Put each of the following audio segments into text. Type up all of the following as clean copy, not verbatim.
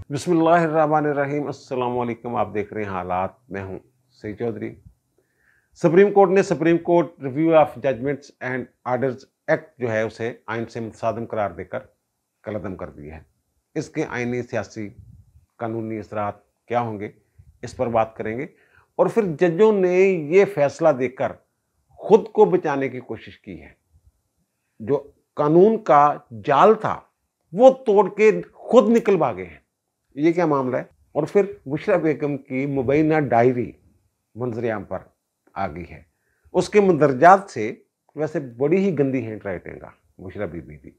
बिस्मिल्लाहिर्रहमानिर्रहीम। अस्सलाम वालेकुम। आप देख रहे हैं हालात। मैं हूं सईद चौधरी। सुप्रीम कोर्ट ने supreme court review of judgments and orders act जो है उसे आइन से मुतसादम करार देकर कलअदम कर दिया है। इसके आइनी, सियासी, कानूनी असरात क्या होंगे, इस पर बात करेंगे। और फिर जजों ने ये फैसला देकर खुद को बचाने की कोशिश की है। जो कानून का जाल था वो तोड़ के खुद निकल भागे हैं। ये क्या मामला है? और फिर बुशरा बेगम की मुबैना डायरी मंजरेआम पर आ गई है। उसके मंदरजात से वैसे बड़ी ही गंदी हैंड राइटिंग का बुशरा बीबी थी।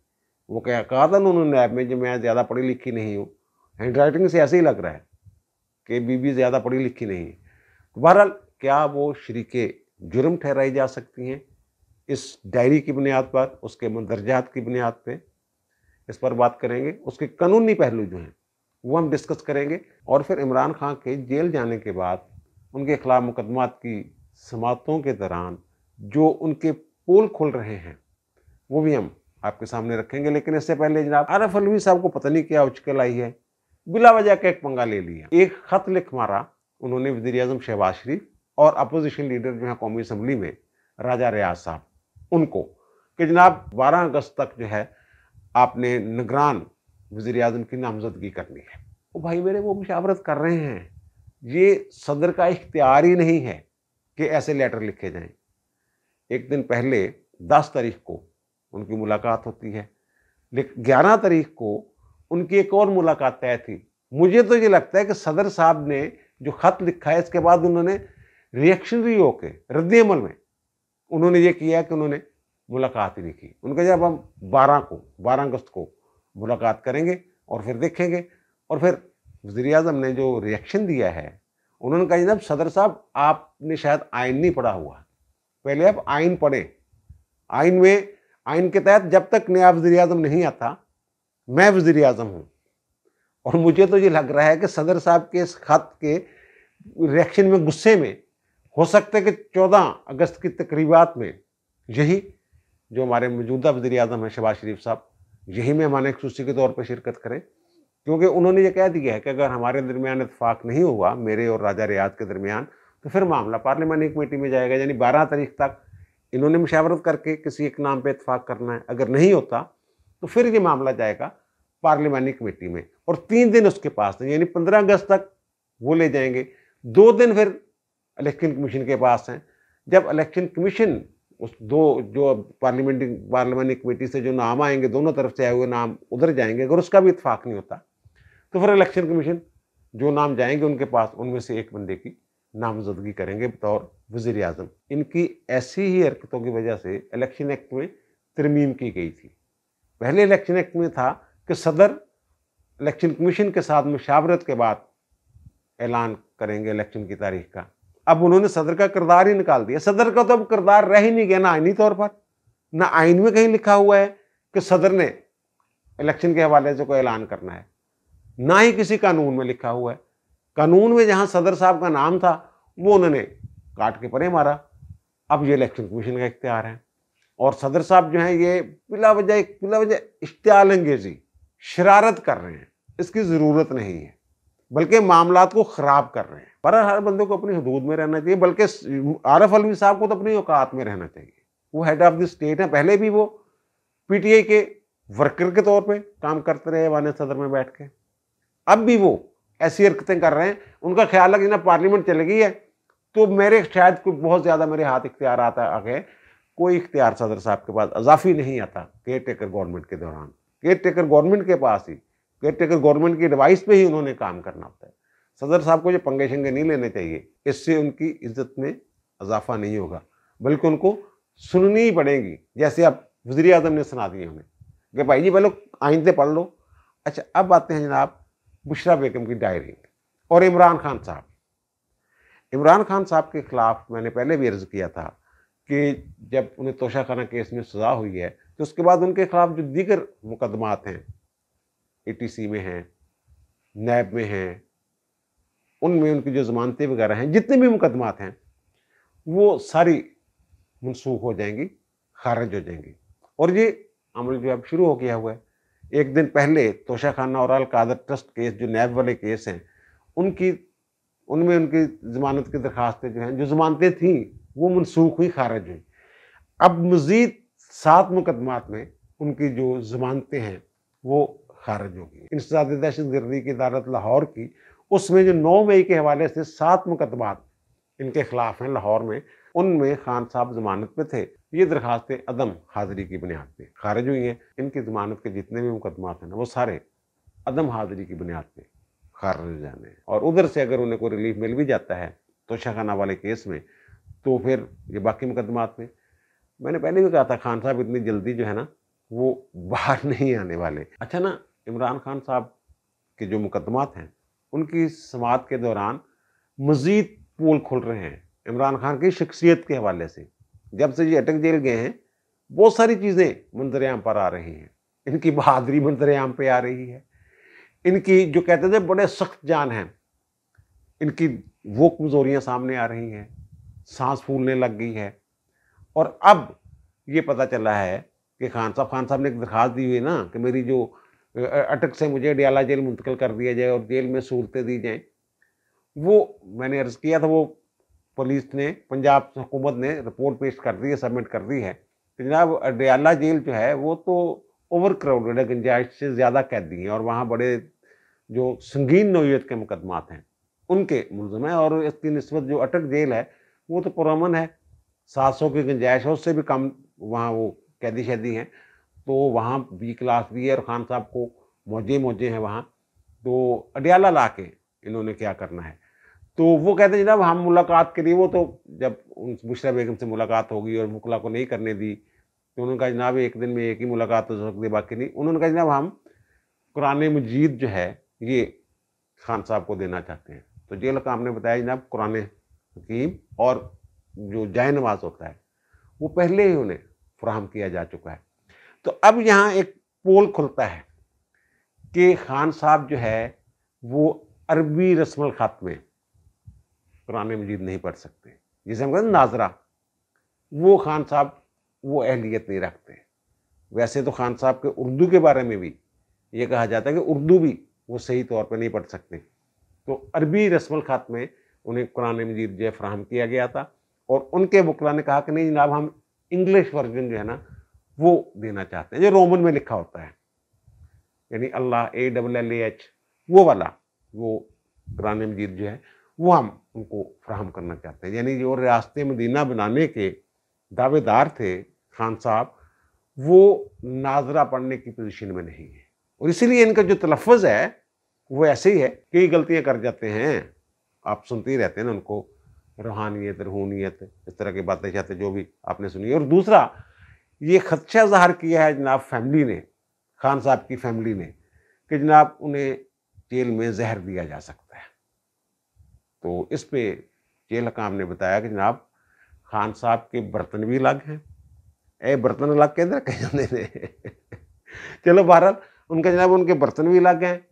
वो क्या कहा था उन्होंने नैब में, जो मैं ज़्यादा पढ़ी लिखी नहीं हूँ, हैंड राइटिंग से ऐसे ही लग रहा है कि बीबी ज़्यादा पढ़ी लिखी नहीं है। बहरहाल क्या वो शरीके जुर्म ठहराई जा सकती हैं इस डायरी की बुनियाद पर, उसके मंदरजात की बुनियाद पर? इस पर बात करेंगे। उसके कानूनी पहलू जो हैं वो हम डिस्कस करेंगे। और फिर इमरान खान के जेल जाने के बाद उनके खिलाफ मुकदमात की समाअतों के दौरान जो उनके पोल खुल रहे हैं वो भी हम आपके सामने रखेंगे। लेकिन इससे पहले जनाब आरिफ अलवी साहब को पता नहीं क्या उचकल आई है, बिला वजह का एक पंगा ले लिया। एक खत लिख मारा उन्होंने वज़ीर आज़म शहबाज शरीफ और अपोजिशन लीडर जो है कौमी असम्बली में राजा रियाज साहब उनको, कि जनाब 12 अगस्त तक जो है आपने निगरान वज़ीर आज़म की नामजदगी करनी है। वो भाई मेरे वो मुशावरत कर रहे हैं। ये सदर का इख्तियार ही नहीं है कि ऐसे लेटर लिखे जाएं। एक दिन पहले 10 तारीख को उनकी मुलाकात होती है, लेकिन 11 तारीख को उनकी एक और मुलाकात तय थी। मुझे तो ये लगता है कि सदर साहब ने जो खत लिखा है इसके बाद उन्होंने रिएक्शनरी होके रद्द अमल में उन्होंने ये किया कि उन्होंने मुलाकात ही नहीं की। उनका जब हम 12 अगस्त को मुलाकात करेंगे और फिर देखेंगे। और फिर वज़ीर आज़म ने जो रिएक्शन दिया है, उन्होंने कहा जनाब सदर साहब आपने शायद आइन नहीं पढ़ा हुआ, पहले आप आइन पढ़ें। आइन के तहत जब तक नया वज़ीर आज़म नहीं आता मैं वज़ीर आज़म हूँ। और मुझे तो ये लग रहा है कि सदर साहब के इस खत के रिएक्शन में, गुस्से में, हो सकता है कि 14 अगस्त की तकरीबात में यही जो हमारे मौजूदा वज़ीर आज़म हैं शहबाज शरीफ साहब, यही मेहमान ख़ुसूसी के तौर पर शिरकत करें। क्योंकि उन्होंने ये कह दिया है कि अगर हमारे दरमियान इत्तेफाक नहीं हुआ, मेरे और राजा रियाद के दरमियान, तो फिर मामला पार्लियामानी कमेटी में जाएगा। यानी 12 तारीख तक इन्होंने मुशावरत करके किसी एक नाम पे इत्तेफाक करना है। अगर नहीं होता तो फिर ये मामला जाएगा पार्लियामानी कमेटी में और 3 दिन उसके पास हैं, यानी 15 अगस्त तक वो ले जाएंगे। 2 दिन फिर इलेक्शन कमीशन के पास हैं। जब इलेक्शन कमीशन उस दो जो पार्लियामानी कमेटी से जो नाम आएंगे, दोनों तरफ से आए हुए नाम उधर जाएंगे। अगर उसका भी इत्तेफाक नहीं होता तो फिर इलेक्शन कमीशन जो नाम जाएंगे उनके पास, उनमें से एक बंदे की नामजदगी करेंगे बतौर वज़ीर आज़म। इनकी ऐसी ही हरकतों की वजह से इलेक्शन एक्ट में तरमीम की गई थी। पहले इलेक्शन एक्ट में था कि सदर इलेक्शन कमीशन के साथ मुशावरत के बाद ऐलान करेंगे इलेक्शन की तारीख का। अब उन्होंने सदर का किरदार ही निकाल दिया। सदर का तो अब किरदार रह ही नहीं गया, ना आईनी तौर पर, ना आइन में कहीं लिखा हुआ है कि सदर ने इलेक्शन के हवाले से कोई ऐलान करना है, ना ही किसी कानून में लिखा हुआ है। कानून में जहां सदर साहब का नाम था वो उन्होंने काट के परे मारा। अब ये इलेक्शन कमीशन का इख्तियार है। और सदर साहब जो हैं ये बिला वजह इश्तियाल अंगेजी, शरारत कर रहे हैं। इसकी ज़रूरत नहीं है, बल्कि मामलात को ख़राब कर रहे हैं। पर हर बंदे को अपनी हदूद में रहना चाहिए, बल्कि आरिफ अलवी साहब को तो अपनी औकात में रहना चाहिए। वो हेड ऑफ द स्टेट हैं। पहले भी वो पीटीआई के वर्कर के तौर पर काम करते रहे वाने सदर में बैठ के, अब भी वो ऐसी हरकतें कर रहे हैं। उनका ख्याल है कि ना पार्लियामेंट चली गई है तो मेरे शायद कोई बहुत ज़्यादा मेरे हाथ इख्तियार आता आ गए। कोई इख्तियार सदर साहब के पास अजाफी नहीं आता। केयर टेकर गवर्नमेंट के दौरान केयर टेकर गवर्नमेंट के पास ही, केयर टेकर गवर्नमेंट की एडवाइस पे ही उन्होंने काम करना होता है। सदर साहब को ये पंगे शंगे नहीं लेने चाहिए। इससे उनकी इज्जत में इजाफा नहीं होगा, बल्कि उनको सुननी ही पड़ेगी, जैसे अब वज़ीर आज़म ने सुना दिए उन्हें कि भाई जी पहले आइंदे पढ़ लो। अच्छा, अब आते हैं जनाब बुशरा बेगम की डायरी और इमरान खान साहब। इमरान खान साहब के खिलाफ मैंने पहले भी अर्ज किया था कि जब उन्हें तोशाखाना केस में सज़ा हुई है तो उसके बाद उनके खिलाफ जो दीगर मुकदमात हैं, एटीसी में हैं, नैब में हैं, उनमें उनकी जो ज़मानतें वगैरह हैं, जितने भी मुकदमात हैं वो सारी मनसूख हो जाएंगी, खारिज हो जाएंगी। और ये अमल जो अब शुरू हो गया हुआ है। एक दिन पहले तोशाखाना और अल कादर ट्रस्ट केस, जो नैब वाले केस हैं, उनमें उनकी ज़मानत की दरखास्तें जो हैं, जो ज़मानतें थीं, वो मनसूख हुई, खारिज हुई। अब मज़ीद 7 मुकदमात में उनकी जो ज़मानतें हैं, वो खारिज हो गई। इंसदाद दहशतगर्दी की अदालत लाहौर की, उसमें जो 9 मई के हवाले से 7 मुकदमात इनके खिलाफ हैं लाहौर में, उनमें खान साहब ज़मानत पे थे। ये दरखास्तें अदम हाज़िरी की बुनियाद पे खारिज हुई हैं। इनकी ज़मानत के जितने भी मुकदमात हैं ना, वो सारे अदम हाज़िरी की बुनियाद पे खारिज हो जाने हैं। और उधर से अगर उन्हें कोई रिलीफ मिल भी जाता है तोशाखाना वाले केस में, तो फिर ये बाकी मुकदमात में, मैंने पहले भी कहा था, खान साहब इतनी जल्दी जो है ना, वो बाहर नहीं आने वाले। अच्छा ना, इमरान खान साहब के जो मुकदमात हैं, उनकी समाअत के दौरान मज़ीद पोल खुल रहे हैं इमरान खान की शख्सियत के हवाले से। जब से ये अटक जेल गए हैं, बहुत सारी चीज़ें मंजर-ए-आम पर आ रही हैं। इनकी बहादुरी मंजर-ए-आम पे आ रही है। इनकी जो कहते थे बड़े सख्त जान हैं, इनकी वो कमज़ोरियाँ सामने आ रही हैं, सांस फूलने लग गई है। और अब ये पता चला है कि खान साहब ने एक दरखास्त दी हुई है ना, कि मेरी जो अटक से मुझे अडयाला जेल मुंतकिल कर दिया जाए और जेल में सहूलतें दी जाएँ। वो मैंने अर्ज़ किया था, वो पुलिस ने, पंजाब हुकूमत ने रिपोर्ट पेश कर दी है, सबमिट कर दी है कि जनाब अडयाला जेल जो है, वो तो ओवर क्राउडेड है, गुंजाइश से ज़्यादा कैदी हैं और वहाँ बड़े जो संगीन नौइयत के मुकदमात हैं, उनके मुलज़िम हैं। और इसकी निस्बत जो अटक जेल है, वो तो पुरअमन है, 700 की गुंजाइश है, उससे भी कम वहाँ वो कैदी-शैदी हैं। तो वहाँ बी क्लास भी है और खान साहब को मौजे हैं वहाँ। तो अडयाला ला के इन्होंने क्या करना है? तो वो कहते हैं जनाब हम मुलाकात के लिए, वो तो जब उन बुशरा बेगम से मुलाकात होगी और मुकला को नहीं करने दी, तो उन्होंने कहा जनाब एक दिन में एक ही मुलाकात हो सकती है, बाकी नहीं। उन्होंने कहा जनाब हम कुरान मजीद जो है, ये खान साहब को देना चाहते हैं। तो जेल हकाम ने बताया जनाब कुरान हकीम और जो जाए नमाज होता है, वो पहले ही उन्हें फराहम किया जा चुका है। तो अब यहाँ एक पोल खुलता है कि खान साहब जो है, वो अरबी रस्मुल ख़त में कुरान मजीद नहीं पढ़ सकते, जिसे हम कहते हैं नाजरा। वो खान साहब वो अहलियत नहीं रखते। वैसे तो खान साहब के उर्दू के बारे में भी ये कहा जाता है कि उर्दू भी वो सही तौर पे नहीं पढ़ सकते। तो अरबी रस्मुल ख़त में उन्हें कुरान मजीद जो है फराहम किया गया था और उनके वकला ने कहा कि नहीं जनाब हम इंग्लिश वर्जन जो है ना, वो देना चाहते हैं, जो रोमन में लिखा होता है, यानी अल्लाह ALLAH वो वाला, वो कुरान मजीद जो है, वो हम उनको फराहम करना चाहते हैं। यानी जो रियासत मदीना बनाने के दावेदार थे खान साहब, वो नाजरा पढ़ने की पोजीशन में नहीं है और इसीलिए इनका जो तलफ़्फ़ुज़ है, वो ऐसे ही है। कई गलतियाँ कर जाते हैं, आप सुनते ही रहते हैं ना उनको, रूहानियत, रूहूनियत, इस तरह की बातें-शातें जो भी आपने सुनी है। और दूसरा, ये खदशा ज़ाहिर किया है जनाब फैमिली ने, खान साहब की फैमिली ने, कि जनाब उन्हें जेल में ज़हर दिया जा सकता है। तो इस पे जेल हकाम ने बताया कि जनाब खान साहब के बर्तन भी अलग हैं। बर्तन अलग कहते रखे जाते ने चलो बहरहाल, उनका जनाब उनके बर्तन भी अलग हैं,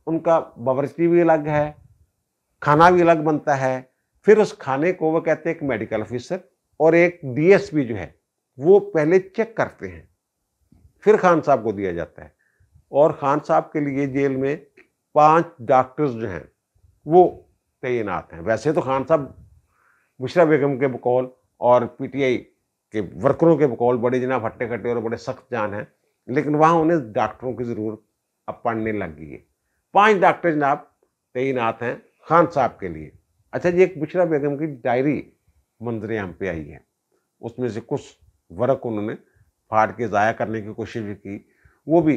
उनका बावर्ची भी अलग है, खाना भी अलग बनता है। फिर उस खाने को वो कहते हैं एक मेडिकल ऑफिसर और एक DSP जो है, वो पहले चेक करते हैं, फिर खान साहब को दिया जाता है। और खान साहब के लिए जेल में 5 डॉक्टर्स जो हैं, वो तैनात हैं। वैसे तो खान साहब बुशरा बेगम के बकौल और PTI के वर्करों के बकौल बड़े जनाब हट्टे-कट्टे और बड़े सख्त जान हैं, लेकिन वहाँ उन्हें डॉक्टरों की ज़रूरत अब पड़ने लग गई है। 5 डॉक्टर जनाब तैनात हैं खान साहब के लिए। अच्छा जी, एक बुशरा बेगम की डायरी मंजर-ए-आम पे आई है, उसमें से कुछ वर्क उन्होंने फाड़ के ज़ाया करने की कोशिश भी की। वो भी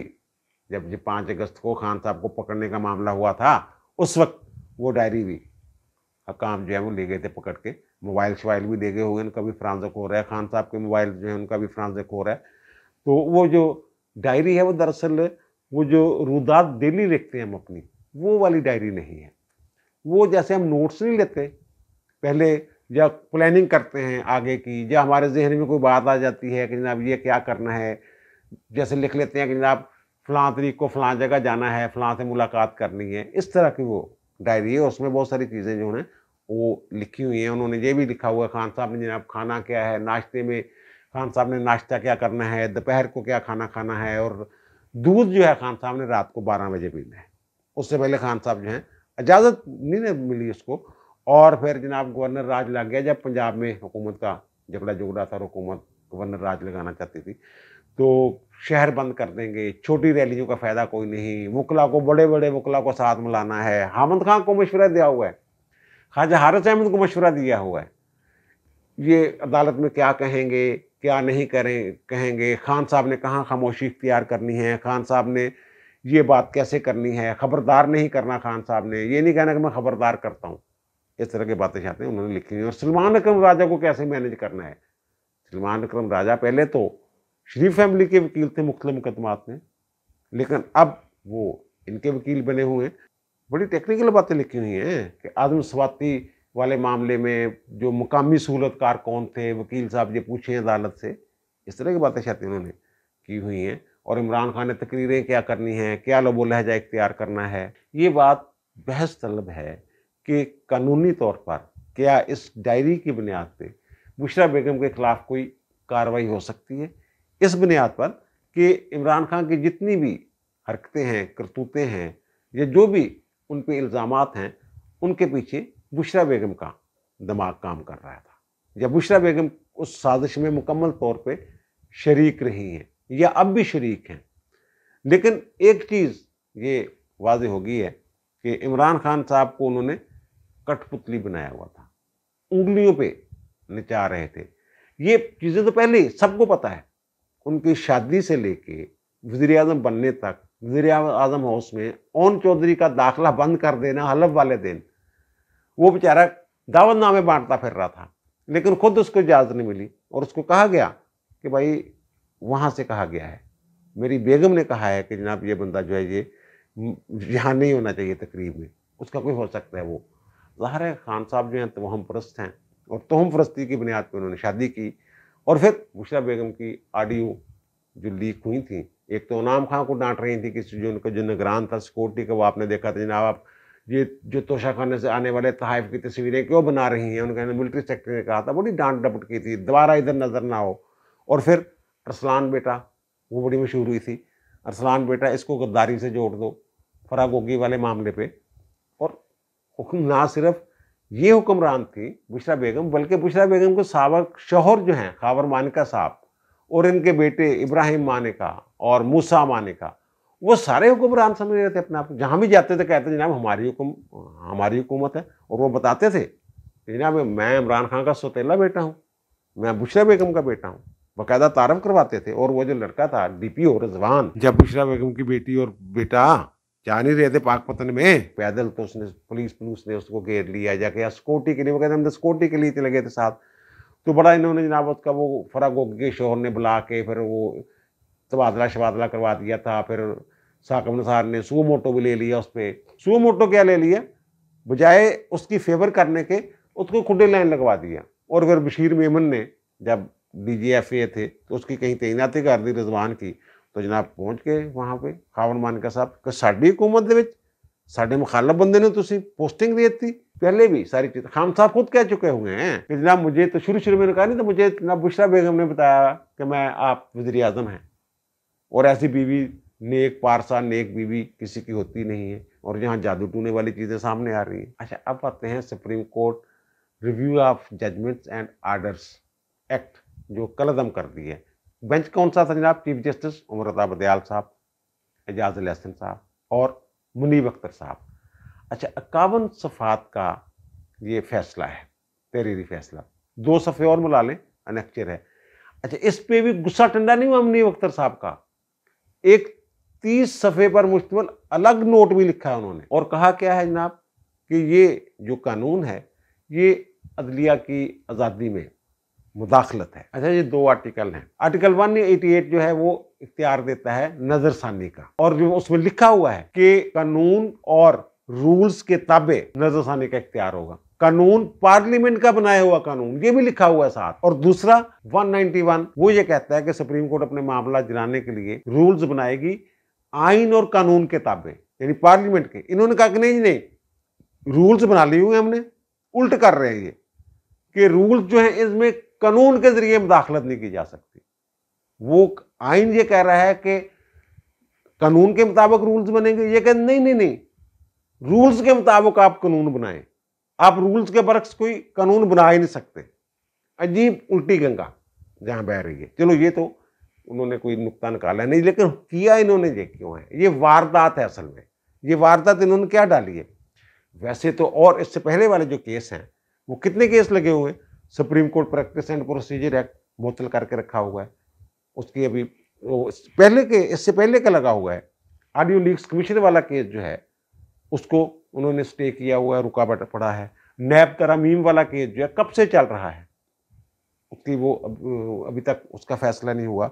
जब ये 5 अगस्त को खान साहब को पकड़ने का मामला हुआ था, उस वक्त वो डायरी भी हकाम जो है वो ले गए थे पकड़ के। मोबाइल-शोबाइल भी ले गए हुए हैं, उनका भी फ्रांज़क हो रहा है, खान साहब के मोबाइल जो है उनका भी फ्रांज़क हो रहा है। तो वो जो डायरी है, वो दरअसल वो जो रुदात डेली लिखते हैं हम अपनी, वो वाली डायरी नहीं है। वो जैसे हम नोट्स नहीं लेते पहले, या प्लानिंग करते हैं आगे की, या हमारे ज़हन में कोई बात आ जाती है कि जनाब ये क्या करना है, जैसे लिख लेते हैं कि जनाब फ़लाँ तारीख को फ़लाँ जगह जाना है, फ़लाँ से मुलाकात करनी है, इस तरह की वो डायरी है। उसमें बहुत सारी चीज़ें जो हैं वो लिखी हुई हैं। उन्होंने ये भी लिखा हुआ है खान साहब ने जनाब खाना क्या है, नाश्ते में खान साहब ने नाश्ता क्या करना है, दोपहर को क्या खाना खाना है, और दूध जो है खान साहब ने रात को 12 बजे पीना है, उससे पहले खान साहब जो है इजाज़त नहीं मिली उसको। और फिर जनाब गवर्नर राज लग गया, जब पंजाब में हुकूमत का झगड़ा जुगड़ा था और हुकूमत गवर्नर राज लगाना चाहती थी, तो शहर बंद कर देंगे, छोटी रैलियों का फ़ायदा कोई नहीं, वकला को, बड़े बड़े वकला को साथ मिलाना है। हामिद खान को मशवरा दिया हुआ है, ख्वाजा हारिस अहमद को मशवरा दिया हुआ है, ये अदालत में क्या कहेंगे क्या नहीं कहेंगे, खान साहब ने कहाँ खामोशी इख्तियार करनी है, खान साहब ने ये बात कैसे करनी है, खबरदार नहीं करना खान साहब ने, ये नहीं कहना कि मैं खबरदार करता हूँ। इस तरह की बातें चाहते हैं उन्होंने लिखी हुई। और सलमान अकरम राजा को कैसे मैनेज करना है। सलमान अकरम राजा पहले तो शरीफ फैमिली के वकील थे मुख्तलिफ मुकदमात में, लेकिन अब वो इनके वकील बने हुए हैं। बड़ी टेक्निकल बातें लिखी हुई हैं कि आदम स्वाति वाले मामले में जो मुकामी सहूलतकार कौन थे, वकील साहब ये पूछें अदालत से। इस तरह की बातें शायद उन्होंने की हुई हैं। और इमरान खान ने तकरीरें क्या करनी है, क्या लबो लहजा इख्तियार करना है, ये बात बहस तलब है कि कानूनी तौर पर क्या इस डायरी की बुनियाद पे बुशरा बेगम के खिलाफ कोई कार्रवाई हो सकती है, इस बुनियाद पर कि इमरान खान की जितनी भी हरकतें हैं, करतूतें हैं, या जो भी उन पे इल्ज़ामात हैं, उनके पीछे बुशरा बेगम का दिमाग काम कर रहा था, या बुशरा बेगम उस साजिश में मुकम्मल तौर पे शरीक रही हैं या अब भी शरीक हैं। लेकिन एक चीज़ ये वाज़ेह हो गई है कि इमरान खान साहब को उन्होंने कठपुतली बनाया हुआ था, उंगलियों पे नचा रहे थे। ये चीज़ें तो पहले ही सबको पता है, उनकी शादी से लेके वज़ीर आज़म बनने तक वज़ीर आज़म हाउस में ओन चौधरी का दाखिला बंद कर देना हलफ वाले दिन, वो बेचारा दावतनामे बांटता फिर रहा था, लेकिन खुद उसको इजाज़त नहीं मिली और उसको कहा गया कि भाई वहाँ से कहा गया है, मेरी बेगम ने कहा है कि जनाब ये बंदा जो है ये यहाँ नहीं होना चाहिए तकरीब में, उसका कोई हो सकता है। वो ज़ाहिर है खान साहब जो हैं तोहम परस्त हैं और तोहम परस्ती की बुनियाद पर उन्होंने शादी की। और फिर बुशरा बेगम की ऑडियो जो लीक हुई थी, एक तो इनाम खां को डांट रही थी कि जो उनका जो निगरान था सिक्योरिटी का, वो आपने देखा था जनाब आप ये जो तोशाखाने से आने वाले तहाइफ की तस्वीरें क्यों बना रही हैं, उनका मिलिट्री सेक्रेटरी ने कहा था, बड़ी डांट डपट की थी, दोबारा इधर नज़र ना हो। और फिर अरसलान बेटा, वो बड़ी मशहूर हुई थी, अरसलान बेटा इसको गद्दारी से जोड़ दो फराग गोगी वाले मामले पे। और हुक्म ना सिर्फ ये हुक्मरान थी बुशरा बेगम, बल्कि बुशरा बेगम के साबक शौहर जो हैं खावर मानिका साहब और इनके बेटे इब्राहिम मानिका और मूसा मानिका, वो सारे हुक्मरान समझ रहे थे अपने आप को। जहाँ भी जाते थे कहते जनाब हमारी हुकूमत है। और वो बताते थे कि जनाब मैं इमरान खान का सौतेला बेटा हूँ, मैं बुशरा बेगम का बेटा हूँ, बाकायदा तारफ़ करवाते थे। और वो जो लड़का था DPO रिजवान, जब बुशरा बेगम की बेटी और बेटा जा नहीं रहे थे पाकपतन में पैदल, तो उसने पुलिस ने उसको घेर लिया जाके, सिक्योरिटी के लिए, वो कहते हम सिक्योरिटी के लिए लगे थे साथ। तो बड़ा इन्होंने जनाब उसका वो फराग गोगी के शोहर ने बुला के फिर वो तबादला शबादला करवा दिया था। फिर साकिब निसार ने सुओ मोटो भी ले लिया उस पर। सुओ मोटो क्या ले लिया, बजाय उसकी फेवर करने के उसको खुडे लाइन लगवा दिया। और फिर बशीर मेमन ने जब DGFA थे तो उसकी कहीं तैनाती कर दी रिजवान की, तो जनाब पहुँच गए वहाँ पे खावर मानिका साहब कि साडी हुकूमत दे विच साडे मुखालफ बंदे ने तुसी पोस्टिंग दी थी। पहले भी सारी चीज़ खान साहब खुद कह चुके हुए हैं कि जनाब मुझे तो शुरू में कहा नहीं, तो मुझे जनाब बुशरा बेगम ने बताया कि मैं आप वज़ीर आज़म हैं, और ऐसी बीवी नेक पारसा नेक बीवी किसी की होती नहीं है। और यहाँ जादू टूने वाली चीज़ें सामने आ रही हैं। अच्छा, अब आते हैं supreme court review of judgments and orders act जो कलअदम कर दी है। बेंच कौन सा था जनाब? चीफ जस्टिस उमर रज़ा बदयाल साहब, एजाज अल एहसन साहब और मुनीब अख्तर साहब। अच्छा, 51 सफ़ात का ये फैसला है, तहरीरी फैसला, 2 सफ़े और मिला लें, अनेक्चर है। अच्छा, इस पे भी गुस्सा ठंडा नहीं हुआ मुनीब अख्तर साहब का, एक 30 सफ़े पर मुश्तमिल अलग नोट भी लिखा है उन्होंने, और कहा क्या है जनाब कि ये जो कानून है ये अदलिया की आज़ादी में मुदाखलत है। अच्छा, ये 2 आर्टिकल हैं। आर्टिकल 188 जो है वो इख्तियार देता है नजरसानी का, और जो उसमें लिखा हुआ है कि कानून और रूल्स के ताबे नजरसानी का इख्तियार होगा। कानून पार्लियामेंट का बनाया हुआ कानून, ये भी लिखा हुआ है साथ। और दूसरा 191 वो ये कहता है कि सुप्रीम कोर्ट अपने मामला गिराने के लिए रूल्स बनाएगी आइन और कानून के ताबे, यानी पार्लियामेंट के। इन्होंने कहा कि नहीं, रूल्स बना लिए हुए हमने, उल्ट कर रहे हैं ये कि रूल्स जो है इसमें कानून के जरिए मुदाखलत नहीं की जा सकती। वो आइन ये कह रहा है कि कानून के मुताबिक रूल्स बनेंगे। ये कहते नहीं नहीं नहीं, रूल्स के मुताबिक आप कानून बनाएं, आप रूल्स के बरक्स कोई कानून बना ही नहीं सकते। अजीब उल्टी गंगा जहां बह रही है। चलो ये तो उन्होंने कोई नुक्ता निकाला नहीं, लेकिन किया इन्होंने ये क्यों है? ये वारदात है असल में। ये वारदात इन्होंने क्या डाली है? वैसे तो और इससे पहले वाले जो केस हैं वो कितने केस लगे हुए हैं। Supreme court practice and procedure act मुअत्तल करके रखा हुआ है, उसकी अभी पहले के, इससे पहले का लगा हुआ है। ऑडियो लीक्स कमीशन वाला केस जो है उसको उन्होंने स्टे किया हुआ है, रुकावट पड़ा है। नैब तरमीम वाला केस जो है कब से चल रहा है, उसकी वो अभी तक उसका फैसला नहीं हुआ।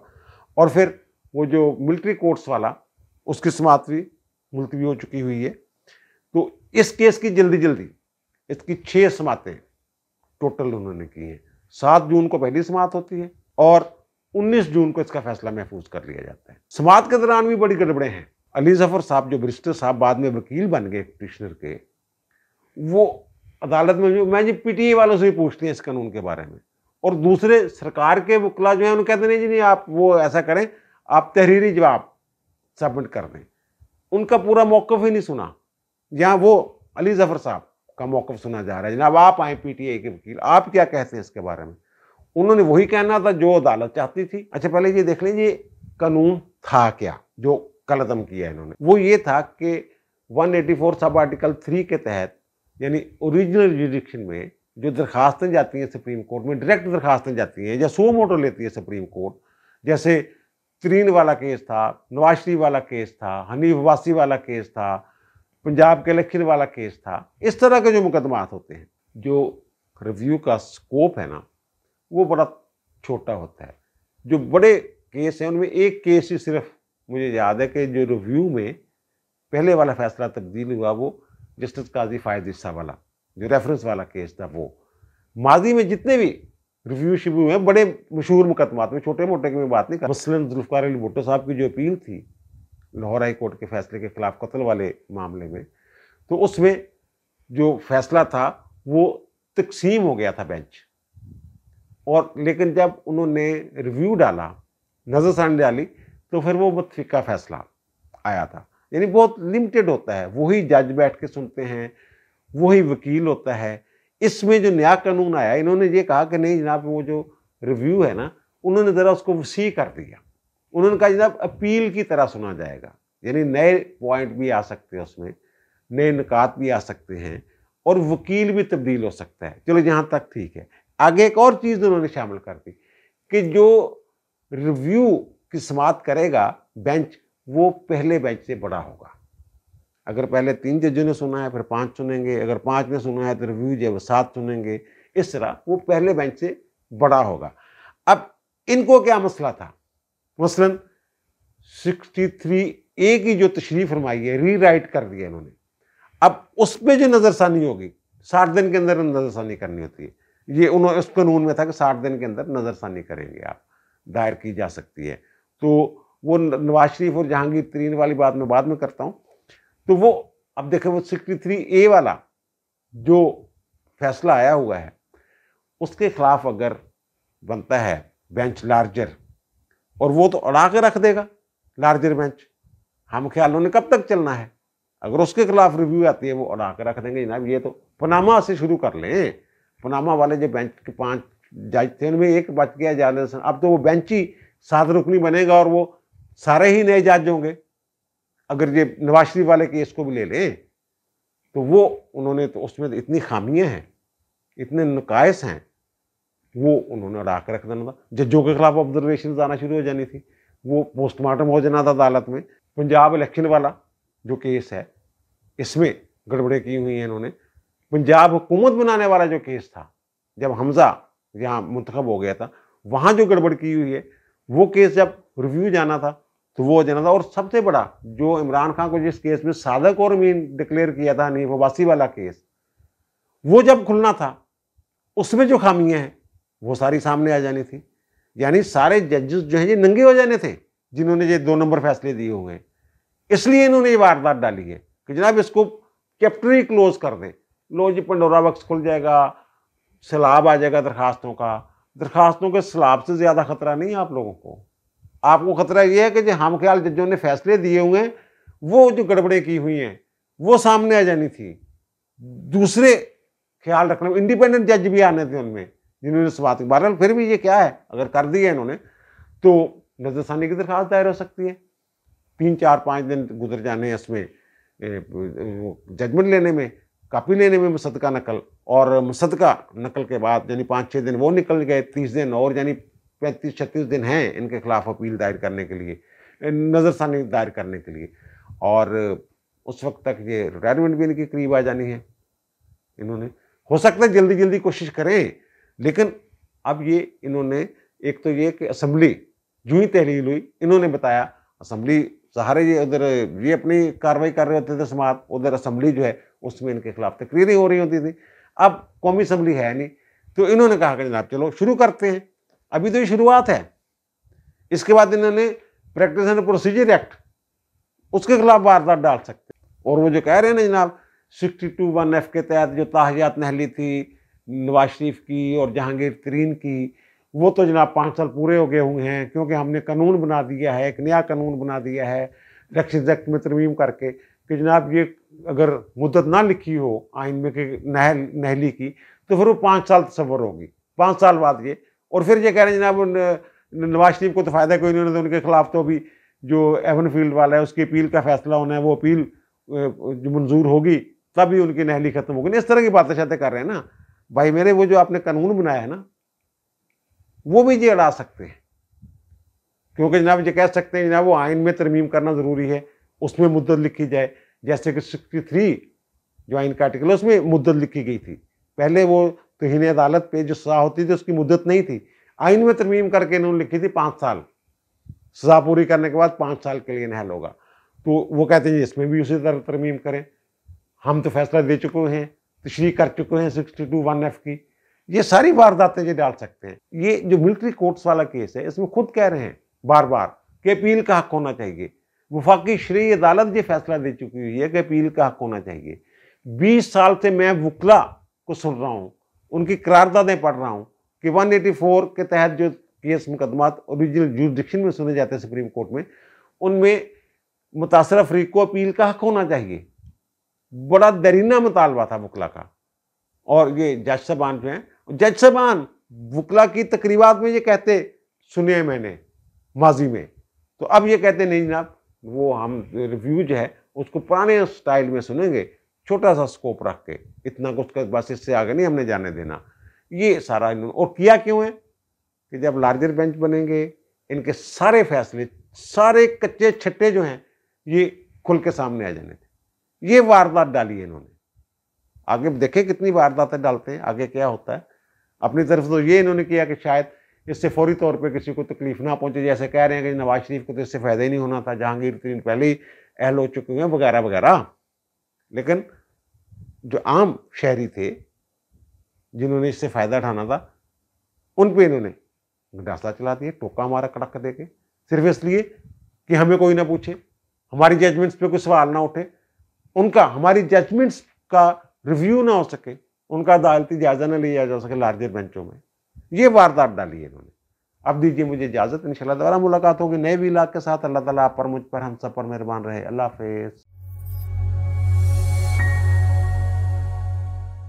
और फिर वो जो मिलिट्री कोर्ट्स वाला, उसकी समाअत भी मुलतवी हो चुकी हुई है। तो इस केस की जल्दी जल्दी इसकी 6 समातें टोटल उन्होंने की हैं। 7 जून को पहली समाअत होती है और 19 जून को इसका फैसला महफूज कर लिया जाता है। समाअत के दौरान भी बड़ी गड़बड़े हैं। अली जफर साहब जो बैरिस्टर साहब बाद में वकील बन गए पिटिशनर के, वो अदालत में जो मैं जी पीटीए वालों से भी पूछते हैं इस कानून के बारे में, और दूसरे सरकार के वकला जो है उन्हें कहते नहीं जी नहीं आप वो ऐसा करें, आप तहरीरी जवाब सबमिट कर दें। उनका पूरा मौक़िफ़ ही नहीं सुना। जहाँ वो अली जफर साहब का मौक़िफ़ सुना जा रहा है, जनाब आप आए पीटीआई के वकील, आप क्या कहते हैं इसके बारे में? उन्होंने वही कहना था जो अदालत चाहती थी। अच्छा पहले ये देख लीजिए कानून था क्या जो कल अदम किया इन्होंने। वो ये था कि 184 सब आर्टिकल 3 के तहत, यानी ओरिजिनल जुरिडिक्शन में जो दरखास्तें जाती हैं सुप्रीम कोर्ट में, डायरेक्ट दरखास्तें जाती हैं या सो मोटो लेती है सुप्रीम कोर्ट, जैसे तरीन वाला केस था, नवाज शरीफ वाला केस था, हनीफ अब्बासी वाला केस था, पंजाब के इलेक्शन वाला केस था, इस तरह के जो मुकदमात होते हैं, जो रिव्यू का स्कोप है ना वो बड़ा छोटा होता है। जो बड़े केस हैं उनमें एक केस ही सिर्फ मुझे याद है कि जो रिव्यू में पहले वाला फैसला तब्दील हुआ, वो जस्टिस काजी फायद ईसा वाला जो रेफरेंस वाला केस था। वो माजी में जितने भी रिव्यू शिव्यू हैं बड़े मशहूर मुकदमात में, छोटे मोटे की मैं बात नहीं कर, मसलन जुल्फ़िकार अली भुट्टो साहब की जो अपील थी लाहौर हाई कोर्ट के फैसले के खिलाफ कत्ल वाले मामले में, तो उसमें जो फैसला था वो तकसीम हो गया था बेंच। और लेकिन जब उन्होंने रिव्यू डाला, नज़रसानी डाली, तो फिर वो मुतफ़िका फैसला आया था। यानी बहुत लिमिटेड होता है, वही जज बैठ के सुनते हैं, वही वकील होता है। इसमें जो नया कानून आया, इन्होंने ये कहा कि नहीं जनाब वो जो रिव्यू है ना, उन्होंने ज़रा उसको वसी कर दिया। उन्होंने कहा जनाब अपील की तरह सुना जाएगा, यानी नए पॉइंट भी आ सकते हैं उसमें, नए निकात भी आ सकते हैं और वकील भी तब्दील हो सकता है। चलो यहाँ तक ठीक है। आगे एक और चीज़ उन्होंने शामिल कर दी कि जो रिव्यू की समाअत करेगा बेंच, वो पहले बेंच से बड़ा होगा। अगर पहले 3 जजों ने सुना है फिर 5 सुनेंगे, अगर 5 ने सुना है तो रिव्यू जो है वो 7 सुनेंगे। इस तरह वो पहले बेंच से बड़ा होगा। अब इनको क्या मसला था? मसलन 63A की जो तशरीह फरमाई है, रीराइट कर दिया इन्होंने। अब उस पर जो नज़रसानी होगी 60 दिन के अंदर नज़रसानी करनी होती है। ये उन्होंने उस कानून में था कि 60 दिन के अंदर नज़रसानी करेंगे आप, दायर की जा सकती है। तो वो नवाज शरीफ और जहांगीर तरीन वाली बात मैं बाद में करता हूँ। तो वो अब देखें वो 63A वाला जो फैसला आया हुआ है उसके खिलाफ अगर बनता है बेंच लार्जर, और वो तो अड़ा के रख देगा लार्जर बेंच, हम ख्यालों ने कब तक चलना है? अगर उसके खिलाफ रिव्यू आती है वो अड़ा के रख देंगे जनाब ये तो पनामा से शुरू कर लें। पनामा वाले जो बेंच के 5 जज थे उनमें एक बच गया जालिस, अब तो वो बेंच ही 7 रुकनी बनेगा और वो सारे ही नए जज होंगे। अगर ये नवाज शरीफ वाले केस को भी ले लें तो वो उन्होंने तो उसमें इतनी खामियां हैं, इतने नकायस हैं, वो उन्होंने अड़ा के रख देना था। जजों के खिलाफ ऑब्जर्वेशन आना शुरू हो जानी थी, वो पोस्टमार्टम हो जाना था अदालत में। पंजाब इलेक्शन वाला जो केस है इसमें गड़बड़े की हुई हैं इन्होंने। पंजाब हुकूमत बनाने वाला जो केस था, जब हमजा यहाँ मुंतखब हो गया था, वहाँ जो गड़बड़ की हुई है, वो केस जब रिव्यू जाना था तो वो जाना था। और सबसे बड़ा जो इमरान खान को जिस केस में सादक और अमीन डिक्लेयर किया था, हनीफ अब्बासी वाला केस, वो जब खुलना था उसमें जो खामियां हैं वो सारी सामने आ जानी थी। यानी सारे जजेस जो हैं ये नंगे हो जाने थे जिन्होंने ये 2 नंबर फैसले दिए हुए हैं। इसलिए इन्होंने ये वारदात डाली है कि जनाब इसको चैप्टर ही क्लोज कर दें। लो जी पंडोरा बॉक्स खुल जाएगा, सैलाब आ जाएगा दरखास्तों का। दरखास्तों के सैलाब से ज़्यादा खतरा नहीं है आप लोगों को। आपको खतरा ये है कि जो हम ख्याल जजों ने फैसले दिए हुए हैं वो जो गड़बड़े की हुई हैं वो सामने आ जानी थी। दूसरे ख्याल रखना, इंडिपेंडेंट जज भी आने थे उनमें जिन्होंने इस बात, बहरहाल फिर भी ये क्या है, अगर कर दिया इन्होंने तो नजरसानी की दरखास्त दायर हो सकती है। 3, 4, 5 दिन गुजर जाने इसमें जजमेंट लेने में, कापी लेने में मुसद्दका नकल, और मुसद्दका नकल के बाद यानी 5-6 दिन वो निकल गए, 30 दिन और यानी 35-36 दिन हैं इनके खिलाफ अपील दायर करने के लिए, नजरसानी दायर करने के लिए, और उस वक्त तक ये रिटायरमेंट भी इनके करीब आ जानी है। इन्होंने हो सकता है जल्दी जल्दी कोशिश करें, लेकिन अब ये इन्होंने, एक तो ये कि असेंबली यूं ही तहलील हुई, इन्होंने बताया असेंबली सहारे, ये उधर ये अपनी कार्रवाई कर रहे होते थे समात, उधर असेंबली जो है उसमें इनके खिलाफ तकरीरें हो रही होती थी। अब कौमी असेंबली है नहीं, तो इन्होंने कहा कि जनाब चलो शुरू करते हैं, अभी तो ये शुरुआत है। इसके बाद इन्होंने प्रैक्टिस एंड प्रोसीजर एक्ट, उसके खिलाफ वारदात डाल सकते हैं। और वो जो कह रहे हैं ना जनाब 62(1)(f) के तहत जो ताहियात नहली थी नवाज शरीफ की और जहांगीर तरीन की, वो तो जनाब 5 साल पूरे हो गए हुए हैं, क्योंकि हमने कानून बना दिया है, एक नया कानून बना दिया है इलेक्शन एक्ट में तरमीम करके कि जनाब ये अगर मुद्दत ना लिखी हो आइन में कि नहली की, तो फिर वो 5 साल तस्वर होगी, 5 साल बाद ये। और फिर ये कह रहे हैं जनाब नवाज शरीफ को तो फ़ायदा कोई नहीं, उन्होंने तो उनके खिलाफ तो अभी जो एवन फील्ड वाला है उसकी अपील का फैसला होना है, वो अपील जो मंजूर होगी तभी उनकी नहली खत्म होगी। इस तरह की बातें शातें कर रहे हैं ना भाई मेरे। वो जो आपने कानून बनाया है ना वो भी ये अड़ा सकते हैं, क्योंकि जनाब ये कह सकते हैं जनाब वो आइन में तरमीम करना ज़रूरी है, उसमें मुद्दत लिखी जाए, जैसे कि 63 जो आइन का आर्टिकल है उसमें मुद्दत लिखी गई थी। पहले वो तौहीन अदालत पे जो सज़ा होती थी उसकी मुद्दत नहीं थी, आइन में तरमीम करके इन्होंने लिखी थी 5 साल, सज़ा पूरी करने के बाद 5 साल के लिए नहल होगा। तो वो कहते हैं इसमें भी उसी तरह तरमीम करें, हम तो फैसला दे चुके हैं, तशरीह कर चुके हैं 62(1)(f) की। ये सारी वारदातें ये डाल सकते हैं। ये जो मिलिट्री कोर्ट्स वाला केस है इसमें खुद कह रहे हैं बार बार कि अपील का हक होना चाहिए। वफाकी शरई अदालत ये फैसला दे चुकी हुई है कि अपील का हक होना चाहिए। 20 साल से मैं वकला को सुन रहा हूँ, उनकी करारदादें पढ़ रहा हूँ कि 184 के तहत जो केस मुकदमात ओरिजिनल जुरिडिक्शन में सुने जाते हैं सुप्रीम कोर्ट में, उनमें मुतासरा फरीक को अपील का हक होना चाहिए। बड़ा दरीना मुतालबा था वकला का। और ये जज साहबान जो हैं, जज साहबान वकला की तकरीबात में ये कहते सुने हैं मैंने माजी में, तो अब ये कहते नहीं जनाब वो हम रिव्यू जो है उसको पुराने स्टाइल में सुनेंगे, छोटा सा स्कोप रख के, इतना कुछ का बस इससे आगे नहीं हमने जाने देना। ये सारा इन्होंने, और किया क्यों है कि जब लार्जर बेंच बनेंगे इनके सारे फैसले, सारे कच्चे छट्टे जो हैं ये खुल के सामने आ जाने थे। ये वारदात डाली है इन्होंने, आगे देखें कितनी वारदातें डालते हैं, आगे क्या होता है। अपनी तरफ तो ये इन्होंने किया कि शायद इससे फौरी तौर पे किसी को तकलीफ ना पहुंचे, जैसे कह रहे हैं कि नवाज शरीफ को तो इससे फ़ायदा ही नहीं होना था, जहांगीर तरीन पहले ही अहल हो चुके हैं वगैरह वगैरह। लेकिन जो आम शहरी थे जिन्होंने इससे फ़ायदा उठाना था उन पर इन्होंने गंडासा चला दिया, टोका मारा कड़क दे के, सिर्फ इसलिए कि हमें कोई ना पूछे, हमारी जजमेंट्स पे कोई सवाल ना उठे, उनका हमारी जजमेंट्स का रिव्यू ना हो सके, उनका अदालती जायजा ना लिया जा सके लार्जर बेंचों में। ये वारदात डाली है इन्होंने। अब दीजिए मुझे इजाज़त, इंशाल्लाह दोबारा मुलाकात होगी नए व्लॉग के साथ। अल्लाह ताला आप पर, मुझ पर, हम सब पर मेहरबान रहे। अल्लाह हाफिज़।